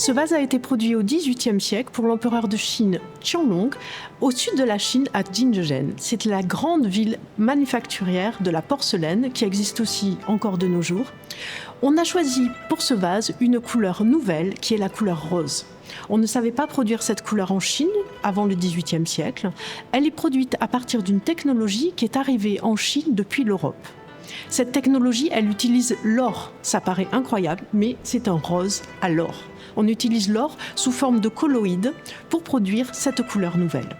Ce vase a été produit au XVIIIe siècle pour l'empereur de Chine Qianlong, au sud de la Chine, à Jingzhen. C'est la grande ville manufacturière de la porcelaine qui existe aussi encore de nos jours. On a choisi pour ce vase une couleur nouvelle qui est la couleur rose. On ne savait pas produire cette couleur en Chine avant le XVIIIe siècle. Elle est produite à partir d'une technologie qui est arrivée en Chine depuis l'Europe. Cette technologie, elle utilise l'or. Ça paraît incroyable, mais c'est un rose à l'or. On utilise l'or sous forme de colloïde pour produire cette couleur nouvelle.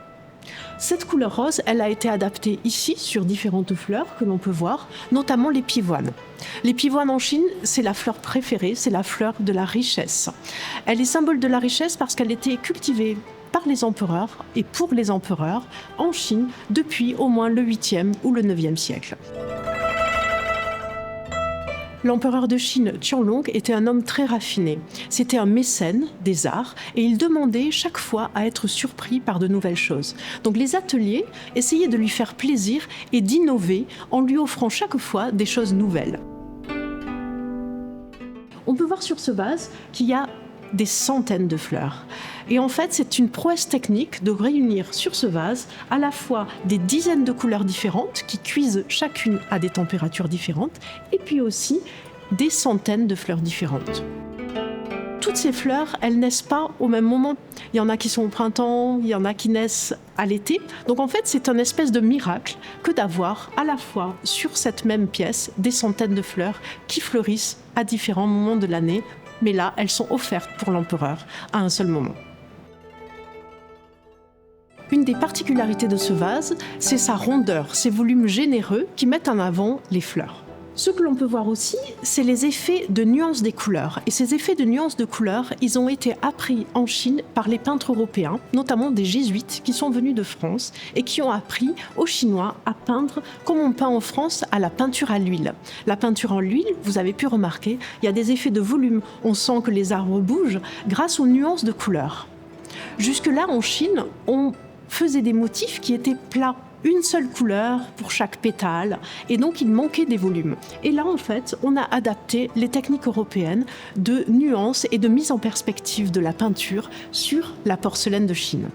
Cette couleur rose, elle a été adaptée ici sur différentes fleurs que l'on peut voir, notamment les pivoines. Les pivoines en Chine, c'est la fleur préférée, c'est la fleur de la richesse. Elle est symbole de la richesse parce qu'elle était cultivée par les empereurs et pour les empereurs en Chine depuis au moins le 8e ou le 9e siècle. L'empereur de Chine, Qianlong, était un homme très raffiné. C'était un mécène des arts et il demandait chaque fois à être surpris par de nouvelles choses. Donc les ateliers essayaient de lui faire plaisir et d'innover en lui offrant chaque fois des choses nouvelles. On peut voir sur ce vase qu'il y a des centaines de fleurs. Et en fait, c'est une prouesse technique de réunir sur ce vase à la fois des dizaines de couleurs différentes qui cuisent chacune à des températures différentes et puis aussi des centaines de fleurs différentes. Toutes ces fleurs, elles naissent pas au même moment. Il y en a qui sont au printemps, il y en a qui naissent à l'été. Donc en fait, c'est un espèce de miracle que d'avoir à la fois sur cette même pièce des centaines de fleurs qui fleurissent à différents moments de l'année. Mais là, elles sont offertes pour l'empereur à un seul moment. Une des particularités de ce vase, c'est sa rondeur, ses volumes généreux qui mettent en avant les fleurs. Ce que l'on peut voir aussi, c'est les effets de nuances des couleurs. Et ces effets de nuances de couleurs, ils ont été appris en Chine par les peintres européens, notamment des jésuites qui sont venus de France et qui ont appris aux Chinois à peindre comme on peint en France à la peinture à l'huile. La peinture à l'huile, vous avez pu remarquer, il y a des effets de volume. On sent que les arbres bougent grâce aux nuances de couleurs. Jusque-là, en Chine, on faisait des motifs qui étaient plats. Une seule couleur pour chaque pétale, et donc il manquait des volumes. Et là, en fait, on a adapté les techniques européennes de nuances et de mise en perspective de la peinture sur la porcelaine de Chine.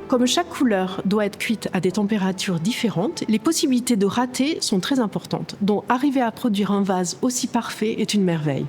Comme chaque couleur doit être cuite à des températures différentes, les possibilités de rater sont très importantes. Donc, arriver à produire un vase aussi parfait est une merveille.